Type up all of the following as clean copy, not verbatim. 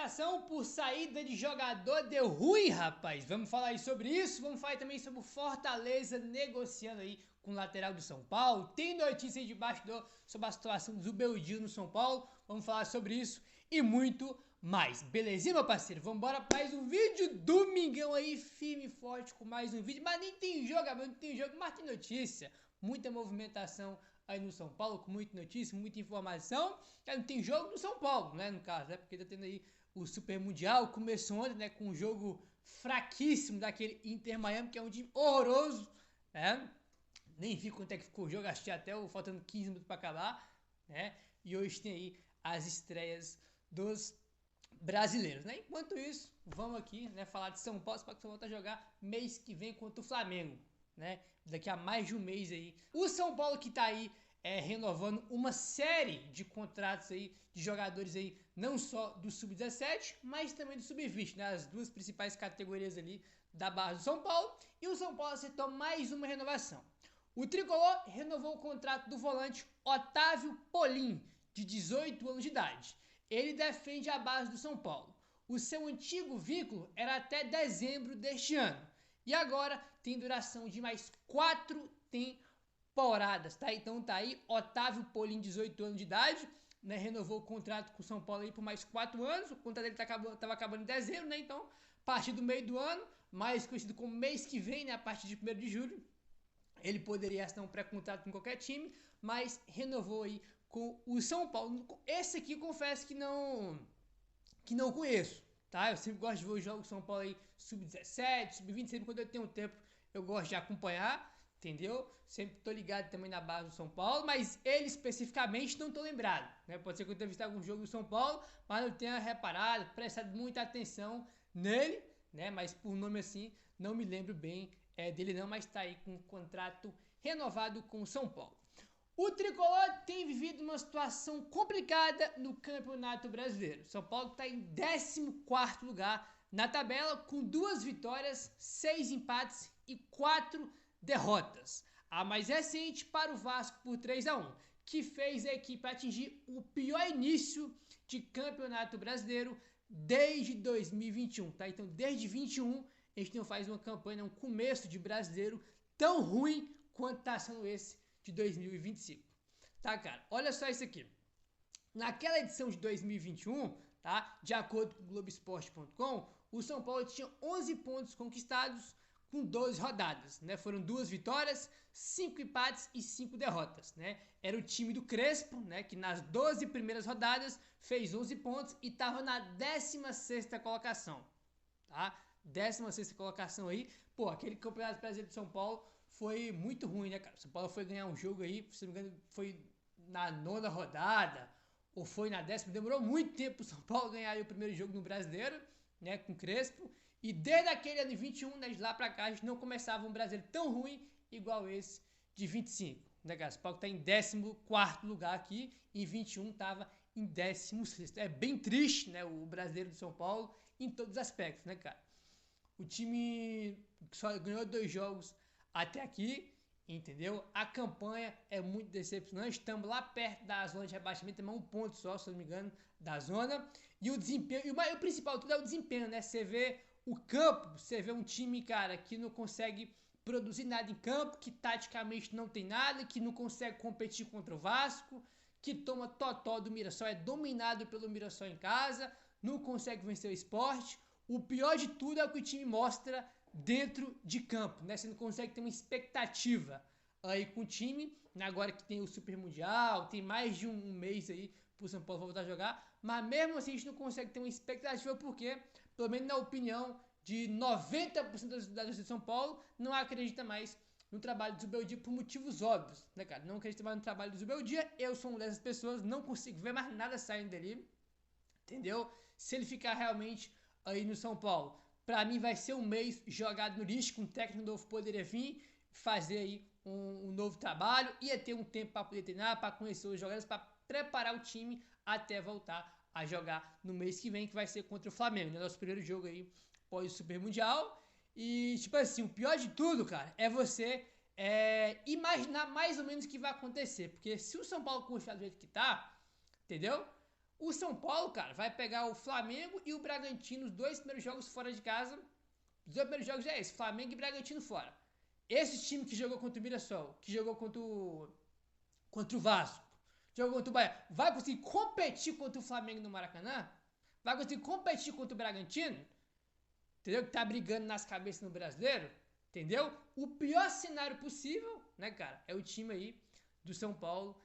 Movimentação por saída de jogador deu ruim, rapaz. Vamos falar aí sobre isso. Vamos falar também sobre o Fortaleza negociando aí com o lateral do São Paulo. Tem notícia aí de bastidor sobre a situação do Zubeldia no São Paulo. Vamos falar sobre isso e muito mais. Belezinha, meu parceiro? Vamos embora para mais um vídeo. Domingão aí, firme e forte com mais um vídeo. Mas nem tem jogo, não tem jogo, mas tem notícia. Muita movimentação aí no São Paulo, com muita notícia, muita informação. Não tem jogo no São Paulo, né, no caso, né, porque tá tendo aí o Super Mundial, começou ontem, né, com um jogo fraquíssimo daquele Inter Miami, que é um time horroroso, né, nem vi quanto é que ficou o jogo, achei até faltando 15 minutos para acabar, né, e hoje tem aí as estreias dos brasileiros, né, enquanto isso, vamos aqui, né, falar de São Paulo, para que o São Paulo tá jogar mês que vem contra o Flamengo, né, daqui a mais de um mês aí. O São Paulo que tá aí renovando uma série de contratos aí de jogadores aí, não só do Sub-17, mas também do Sub-20, né, as duas principais categorias ali da base do São Paulo. E o São Paulo acertou mais uma renovação. O Tricolor renovou o contrato do volante Otávio Polim, de 18 anos de idade. Ele defende a base do São Paulo. O seu antigo vínculo era até dezembro deste ano. E agora tem duração de mais 4 temporadas, tá? Então tá aí, Otávio Polim, 18 anos de idade, né? Renovou o contrato com o São Paulo aí por mais 4 anos. O contrato dele tava acabando em dezembro, né? Então, a partir do meio do ano, mais conhecido como mês que vem, né? A partir de 1º de julho, ele poderia assinar um pré-contrato com qualquer time, mas renovou aí com o São Paulo. Esse aqui, confesso que não conheço, tá? Eu sempre gosto de ver os jogos do São Paulo aí, Sub-17, Sub-20, sempre quando eu tenho tempo eu gosto de acompanhar, entendeu? Sempre tô ligado também na base do São Paulo, mas ele especificamente não tô lembrado, né? Pode ser que eu tenha visto algum jogo do São Paulo, mas não tenha reparado, prestado muita atenção nele, né? Mas por nome assim, não me lembro bem dele não, mas tá aí com um contrato renovado com o São Paulo. O Tricolor tem vivido uma situação complicada no Campeonato Brasileiro. São Paulo está em 14º lugar na tabela, com 2 vitórias, 6 empates e 4 derrotas. A mais recente para o Vasco por 3-1, que fez a equipe atingir o pior início de Campeonato Brasileiro desde 2021. Tá? Então, desde 2021, a gente não faz uma campanha, um começo de brasileiro tão ruim quanto está sendo esse de 2025, tá, cara? Olha só isso aqui. Naquela edição de 2021, tá? De acordo com o Globoesporte.com, o São Paulo tinha 11 pontos conquistados com 12 rodadas, né? Foram 2 vitórias, 5 empates e 5 derrotas, né? Era o time do Crespo, né? Que nas 12 primeiras rodadas fez 11 pontos e estava na 16ª colocação, tá? 16ª colocação aí. Pô, aquele Campeonato Brasileiro de São Paulo foi muito ruim, né, cara? São Paulo foi ganhar um jogo aí, se não me engano, foi na 9ª rodada, ou foi na 10ª, demorou muito tempo pro São Paulo ganhar o primeiro jogo no Brasileiro, né, com o Crespo, e desde aquele ano de 21, né, de lá pra cá, a gente não começava um Brasileiro tão ruim igual esse de 25, né, cara? São Paulo tá em 14º lugar aqui, e em 21 tava em 16º. É bem triste, né, o Brasileiro do São Paulo, em todos os aspectos, né, cara? O time só ganhou 2 jogos até aqui, entendeu? A campanha é muito decepcionante. Estamos lá perto da zona de rebaixamento, temos 1 ponto só, se não me engano, da zona. E o desempenho, e o principal de tudo é o desempenho, né? Você vê o campo, você vê um time, cara, que não consegue produzir nada em campo, que taticamente não tem nada, que não consegue competir contra o Vasco, que toma totó do Mirassol, é dominado pelo Mirassol em casa, não consegue vencer o Sport. O pior de tudo é o que o time mostra dentro de campo, né? Você não consegue ter uma expectativa aí com o time, né? Agora que tem o Super Mundial, tem mais de um mês aí pro São Paulo voltar a jogar, mas mesmo assim a gente não consegue ter uma expectativa porque, pelo menos na opinião de 90% da torcida de São Paulo, não acredita mais no trabalho do Zubeldia por motivos óbvios, né, cara? Não acredita mais no trabalho do Zubeldia, eu sou uma dessas pessoas, não consigo ver mais nada saindo dali, entendeu? Se ele ficar realmente aí no São Paulo, pra mim vai ser um mês jogado no lixo, com um técnico novo poderia vir, fazer aí um novo trabalho, ia ter um tempo para poder treinar, para conhecer os jogadores, para preparar o time até voltar a jogar no mês que vem, que vai ser contra o Flamengo, né? Nosso primeiro jogo aí pós o Super Mundial. E tipo assim, o pior de tudo, cara, é você imaginar mais ou menos o que vai acontecer, porque se o São Paulo continuar do jeito que tá, entendeu? O São Paulo, cara, vai pegar o Flamengo e o Bragantino, os dois primeiros jogos fora de casa. Os dois primeiros jogos é esse, Flamengo e Bragantino fora. Esse time que jogou contra o Mirassol, que jogou contra o Vasco, jogou contra o Bahia, vai conseguir competir contra o Flamengo no Maracanã? Vai conseguir competir contra o Bragantino? Entendeu? Que tá brigando nas cabeças no brasileiro? Entendeu? O pior cenário possível, né, cara, é o time aí do São Paulo,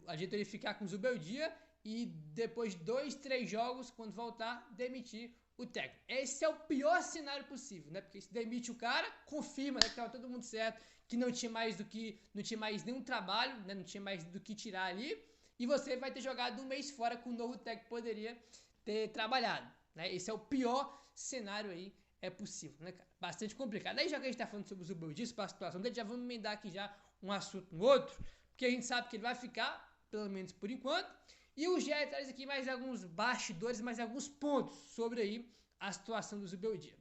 a diretoria ficar com o Zubeldia e depois de 2, 3 jogos, quando voltar, demitir o técnico. Esse é o pior cenário possível, né? Porque se demite o cara, confirma, né, que tava todo mundo certo, que não tinha mais nenhum trabalho, né? Não tinha mais do que tirar ali, e você vai ter jogado um mês fora com o novo técnico que poderia ter trabalhado, né? Esse é o pior cenário aí possível, né, cara? Bastante complicado. Aí já que a gente tá falando sobre o Zubeldia, para a situação dele, já vamos emendar aqui já um assunto no outro, porque a gente sabe que ele vai ficar, pelo menos por enquanto, e o GE traz aqui mais alguns bastidores, mais alguns pontos sobre aí a situação do Zubeldia.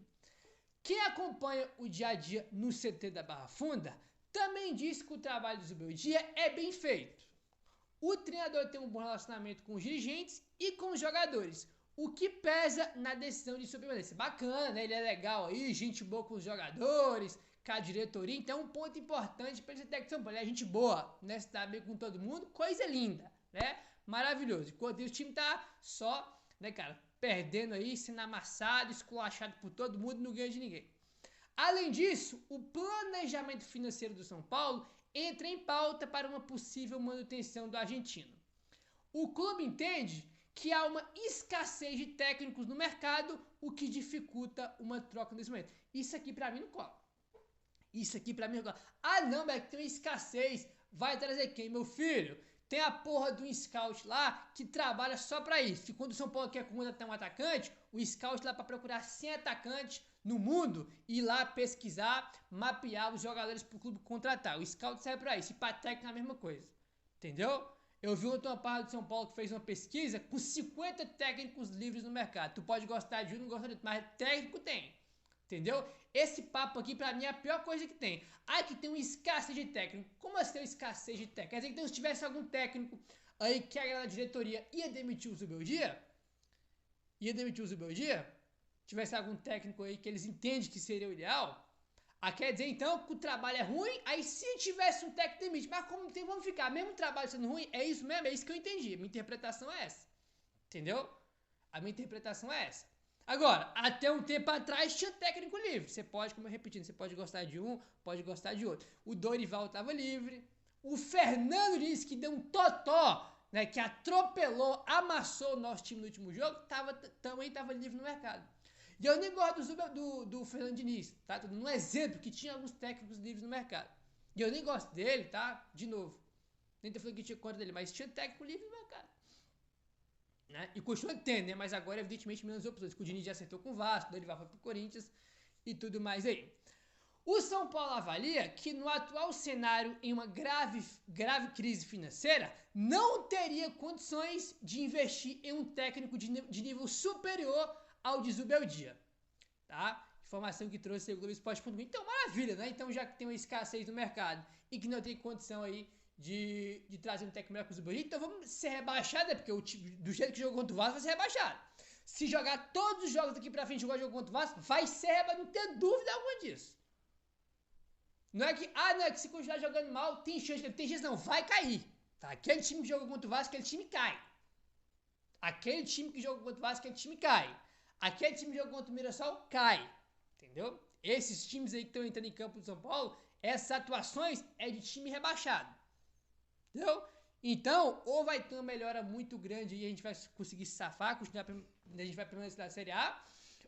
Quem acompanha o dia a dia no CT da Barra Funda também diz que o trabalho do Zubeldia é bem feito. O treinador tem um bom relacionamento com os dirigentes e com os jogadores, o que pesa na decisão de permanência. Bacana, né? Ele é legal aí, gente boa com os jogadores, com a diretoria, então é um ponto importante para esse técnico de São Paulo. É gente boa, né? Se tá bem com todo mundo, coisa linda, né? Maravilhoso. Enquanto o time tá só, né, cara, perdendo aí, sendo amassado, esculachado por todo mundo, não ganha de ninguém. Além disso, o planejamento financeiro do São Paulo entra em pauta para uma possível manutenção do argentino. O clube entende que há uma escassez de técnicos no mercado, o que dificulta uma troca nesse momento. Isso aqui pra mim não cola. Isso aqui pra mim não cola. Ah não, mas tem uma escassez. Vai trazer quem, meu filho? Tem a porra de um scout lá que trabalha só pra isso. E quando o São Paulo quer contratar um atacante, o scout lá pra procurar 100 atacantes no mundo e ir lá pesquisar, mapear os jogadores pro clube contratar. O scout serve pra isso. E pra técnico é a mesma coisa. Entendeu? Eu vi ontem uma parte do São Paulo que fez uma pesquisa com 50 técnicos livres no mercado. Tu pode gostar de um, não gostar de outro, mas técnico tem. Entendeu? Esse papo aqui pra mim é a pior coisa que tem. Ai, que tem uma escassez de técnico. Como assim tem uma escassez de técnico? Quer dizer que então, se tivesse algum técnico aí que a diretoria ia demitir o Zubeldia? Tivesse algum técnico aí que eles entendem que seria o ideal? Quer dizer então que o trabalho é ruim, aí se tivesse um técnico demite, mas como tem, vamos ficar, mesmo o trabalho sendo ruim, é isso mesmo, é isso que eu entendi, a minha interpretação é essa, entendeu? A minha interpretação é essa. Agora, até um tempo atrás tinha técnico livre, você pode, como eu repetindo, você pode gostar de um, pode gostar de outro. O Dorival estava livre, o Fernando disse que deu um totó, né, que atropelou, amassou o nosso time no último jogo, também estava livre no mercado. E eu nem gosto do Fernando Diniz, tá? Tô dando um exemplo que tinha alguns técnicos livres no mercado. E eu nem gosto dele, tá? De novo. Nem tô falando que tinha conta dele, mas tinha técnico livre no mercado. Né? E continua tendo, né? Mas agora, evidentemente, menos opções. O Diniz já acertou com o Vasco, ele vai pro Corinthians e tudo mais aí. O São Paulo avalia que no atual cenário, em uma grave crise financeira, não teria condições de investir em um técnico de nível superior ao de Zubeldia, tá? Informação que trouxe o Globoesporte.com. Então, maravilha, né? Então, já que tem uma escassez no mercado e que não tem condição aí de trazer um técnico melhor que o Zubeldia, então vamos ser rebaixados, né? Porque do jeito que jogou contra o Vasco, vai ser rebaixado. Se jogar todos os jogos daqui pra frente, jogar jogo contra o Vasco, vai ser rebaixado, não tem dúvida alguma disso. Não é que se continuar jogando mal, tem chance não, vai cair. Tá? Aquele time que joga contra o Vasco, aquele time cai. Aquele time que joga contra o Vasco, aquele time cai. Aquele time que jogou contra o Mirassol, cai. Entendeu? Esses times aí que estão entrando em campo do São Paulo, essas atuações é de time rebaixado. Entendeu? Então, ou vai ter uma melhora muito grande e a gente vai conseguir se safar, a gente vai permanecer na Série A,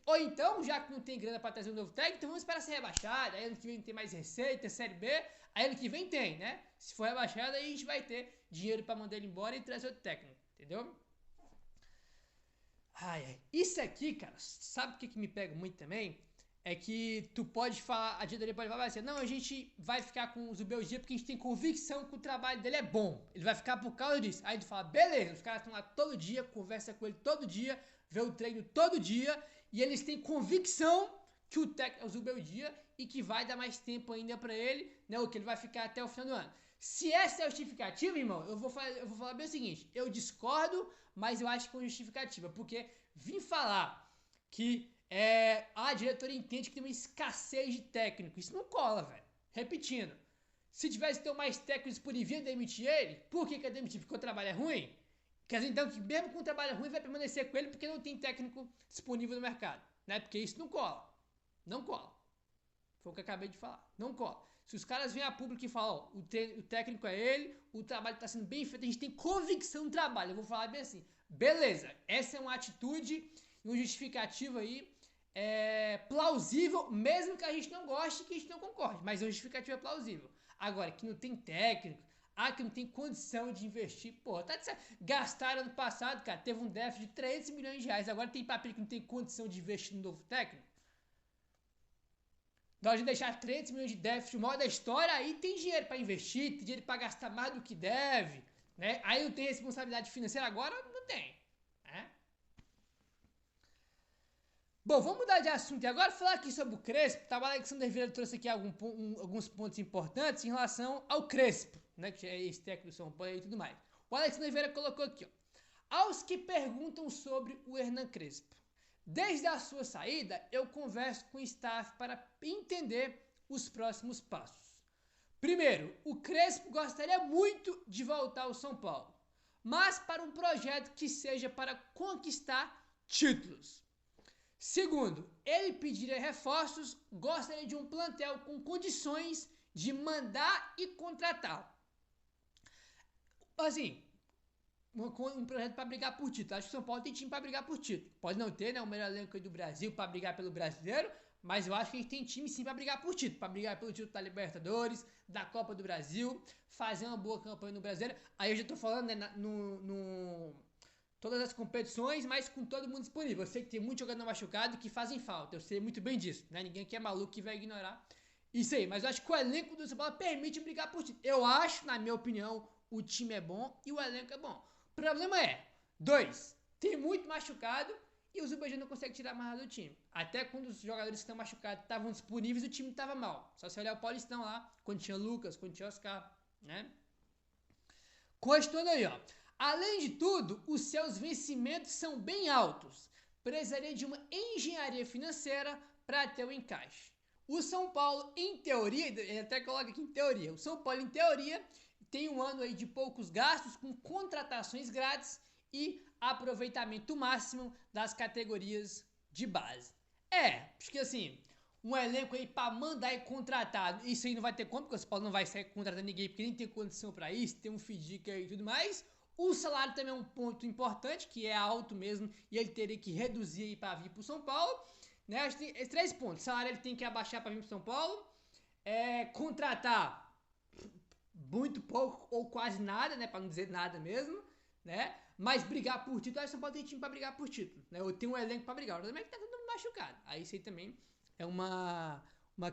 ou então, já que não tem grana para trazer um novo técnico, então vamos esperar ser rebaixado, aí ano que vem tem mais receita, Série B, aí ano que vem tem, né? Se for rebaixado, aí a gente vai ter dinheiro para mandar ele embora e trazer outro técnico, entendeu? Isso aqui, cara, sabe o que me pega muito também? É que tu pode falar, a diretoria pode falar assim, não, a gente vai ficar com o Zubeldia porque a gente tem convicção que o trabalho dele é bom, ele vai ficar por causa disso. Aí tu fala, beleza, os caras estão lá todo dia, conversa com ele todo dia, vê o treino todo dia, e eles têm convicção que o técnico é o Zubeldia e que vai dar mais tempo ainda pra ele, né, ou que ele vai ficar até o final do ano. Se essa é a justificativa, irmão, eu vou falar bem o seguinte, eu discordo, mas eu acho que é uma justificativa, porque vim falar que a diretoria entende que tem uma escassez de técnico, isso não cola, velho. Repetindo, se tivesse ter mais técnicos disponíveis, ia demitir ele? Por que ia demitir? Porque o trabalho é ruim? Quer dizer, então, que mesmo com o trabalho ruim, vai permanecer com ele porque não tem técnico disponível no mercado, né? Porque isso não cola. Não cola. Foi o que eu acabei de falar. Não cola. Se os caras vêm a público e falam, ó, o técnico é ele, o trabalho está sendo bem feito, a gente tem convicção no trabalho. Eu vou falar bem assim. Beleza, essa é uma atitude, uma justificativa aí plausível, mesmo que a gente não goste, que a gente não concorde, mas é uma justificativa plausível. Agora, que não tem técnico, que não tem condição de investir, porra, tá de certo. Gastaram ano passado, cara, teve um déficit de 300 milhões de reais, agora tem papel que não tem condição de investir no novo técnico. Nós de deixar 300 milhões de déficit, o maior da história, aí tem dinheiro para investir, tem dinheiro para gastar mais do que deve, né? Aí não tem responsabilidade financeira, agora não tem, né? Bom, vamos mudar de assunto e agora falar aqui sobre o Crespo. O Alexandre Vieira trouxe aqui alguns pontos importantes em relação ao Crespo, né, que é esse técnico do São Paulo e tudo mais. O Alexandre Vieira colocou aqui, ó, aos que perguntam sobre o Hernan Crespo. Desde a sua saída, eu converso com o staff para entender os próximos passos. Primeiro, o Crespo gostaria muito de voltar ao São Paulo, mas para um projeto que seja para conquistar títulos. Segundo, ele pediria reforços, gostaria de um plantel com condições de mandar e contratar. Assim, um projeto para brigar por título. Acho que o São Paulo tem time para brigar por título. Pode não ter, né, o melhor elenco do Brasil para brigar pelo brasileiro, mas eu acho que a gente tem time sim para brigar por título. Para brigar pelo título da Libertadores, da Copa do Brasil, fazer uma boa campanha no brasileiro. Aí eu já tô falando, né, todas as competições, mas com todo mundo disponível. Eu sei que tem muito jogador machucado que fazem falta, eu sei muito bem disso, né? Ninguém aqui é maluco que vai ignorar isso aí, mas eu acho que o elenco do São Paulo permite brigar por título. Eu acho, na minha opinião, o time é bom e o elenco é bom. O problema é, tem muito machucado e o Zubeldia não consegue tirar mais nada do time. Até quando os jogadores que estão machucados estavam disponíveis, o time estava mal. Só se olhar o Paulistão lá, quando tinha Lucas, quando tinha Oscar, né? Continuando aí, ó. Além de tudo, os seus vencimentos são bem altos. Precisaria de uma engenharia financeira para ter o encaixe. O São Paulo, em teoria, ele até coloca aqui em teoria, o São Paulo, em teoria, tem um ano aí de poucos gastos, com contratações grátis e aproveitamento máximo das categorias de base. Acho que assim, um elenco aí para mandar e contratar, isso aí não vai ter como, porque o São Paulo não vai sair contratando ninguém, porque nem tem condição para isso, tem um FDIC aí e tudo mais. O salário também é um ponto importante, que é alto mesmo, e ele teria que reduzir aí para vir para o São Paulo. Né? Acho que tem esses 3 pontos. O salário ele tem que abaixar para vir para o São Paulo. Contratar muito pouco ou quase nada, né? Para não dizer nada mesmo. Né? Mas brigar por título, acho que o São Paulo tem time para brigar por título. Né? Ou tem um elenco para brigar. O também é que tá todo mundo machucado. Aí isso aí também é uma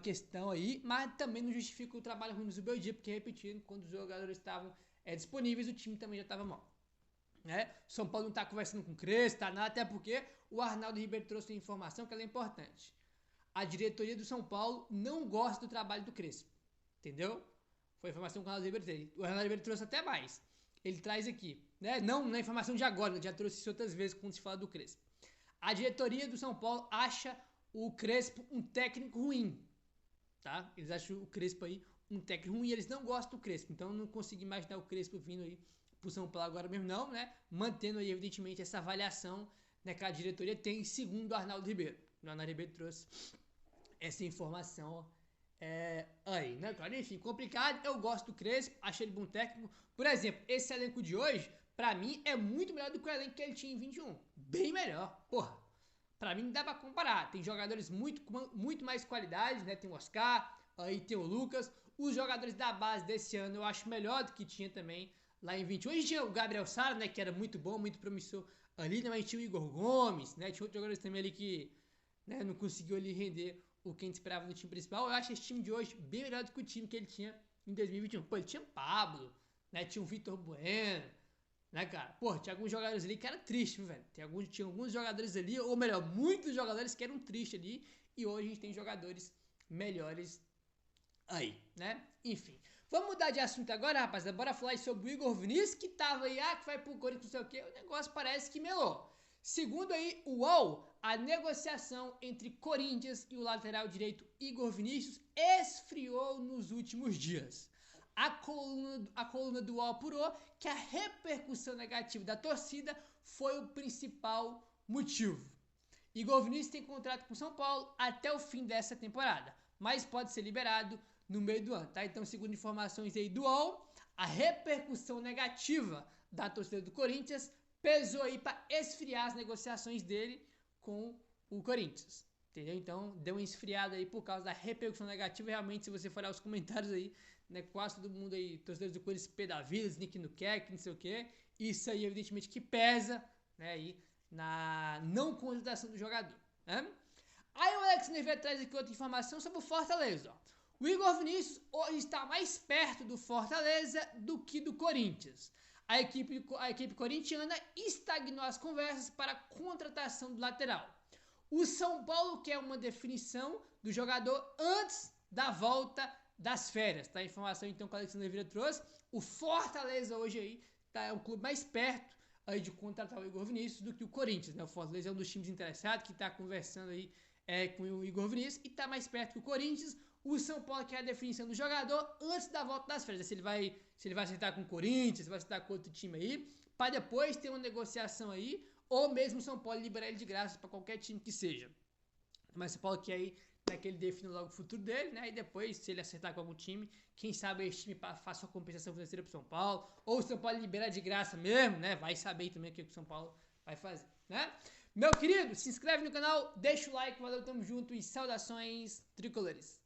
questão aí, mas também não justifica o trabalho ruim do Zubeldia, porque repetindo, quando os jogadores estavam disponíveis, o time também já estava mal. Né? São Paulo não está conversando com o Crespo, tá nada, até porque o Arnaldo Ribeiro trouxe uma informação que ela é importante. A diretoria do São Paulo não gosta do trabalho do Crespo, entendeu? Foi a informação que o Arnaldo Ribeiro teve. O Arnaldo Ribeiro trouxe até mais. Ele traz aqui, né? Não na informação de agora, já trouxe isso outras vezes quando se fala do Crespo. A diretoria do São Paulo acha o Crespo um técnico ruim, tá? Eles acham o Crespo aí um técnico ruim e eles não gostam do Crespo, então eu não consigo imaginar o Crespo vindo aí pro São Paulo agora mesmo não, né? Mantendo aí evidentemente essa avaliação, né, que a diretoria tem, segundo o Arnaldo Ribeiro. O Arnaldo Ribeiro trouxe essa informação aí, né, cara? Enfim, complicado, eu gosto do Crespo, achei ele bom técnico. Por exemplo, esse elenco de hoje, pra mim, é muito melhor do que o elenco que ele tinha em 21. Bem melhor, porra. Pra mim não dá pra comparar, tem jogadores muito mais qualidade, né? Tem o Oscar, aí tem o Lucas. Os jogadores da base desse ano eu acho melhor do que tinha também lá em 21. Hoje tinha o Gabriel Sara, né, que era muito bom, muito promissor ali, né, mas tinha o Igor Gomes, né, tinha outros jogadores também ali que, né, não conseguiu ali render o que a gente esperava no time principal. Eu acho esse time de hoje bem melhor do que o time que ele tinha em 2021. Pô, ele tinha o Pablo, né, tinha o Vitor Bueno, né, cara? Pô, tinha alguns jogadores ali que era triste, velho. Tinha alguns jogadores ali, ou melhor, muitos jogadores que eram tristes ali, e hoje a gente tem jogadores melhores aí, né? Enfim. Vamos mudar de assunto agora, rapaziada. Bora falar sobre o Igor Vinícius, que tava aí, que vai pro Corinthians, não sei o que. O negócio parece que melou. Segundo aí o UOL, a negociação entre Corinthians e o lateral direito Igor Vinícius esfriou nos últimos dias. A coluna do UOL apurou que a repercussão negativa da torcida foi o principal motivo. Igor Vinícius tem contrato com São Paulo até o fim dessa temporada, mas pode ser liberado no meio do ano, tá? Então, segundo informações aí do UOL, a repercussão negativa da torcida do Corinthians pesou aí para esfriar as negociações dele com o Corinthians, entendeu? Então, deu uma esfriada aí por causa da repercussão negativa. Realmente, se você for olhar os comentários aí, né, quase todo mundo aí, torcedores do Corinthians, pé da vida, Nick no quer, não sei o que, isso aí, evidentemente, que pesa, né, aí, na não contratação do jogador, né? Aí o Alex Neves traz aqui outra informação sobre o Fortaleza, ó. O Igor Vinícius hoje está mais perto do Fortaleza do que do Corinthians. A equipe corintiana estagnou as conversas para a contratação do lateral. O São Paulo quer uma definição do jogador antes da volta das férias, tá? A informação então que o Alex Neves trouxe. O Fortaleza hoje aí é um clube mais perto aí de contratar o Igor Vinícius do que o Corinthians, né? O Fortaleza é um dos times interessados que está conversando aí com o Igor Vinícius e está mais perto que o Corinthians. O São Paulo quer a definição do jogador antes da volta das férias. Se ele vai acertar com o Corinthians, se vai acertar com outro time aí, para depois ter uma negociação aí, ou mesmo o São Paulo liberar ele de graça para qualquer time que seja. Mas o São Paulo quer aí, né, que ele defina logo o futuro dele, né? E depois, se ele acertar com algum time, quem sabe esse time faça uma compensação financeira pro São Paulo, ou o São Paulo libera de graça mesmo, né? Vai saber também o que o São Paulo vai fazer, né? Meu querido, se inscreve no canal, deixa o like, valeu, tamo junto e saudações tricolores.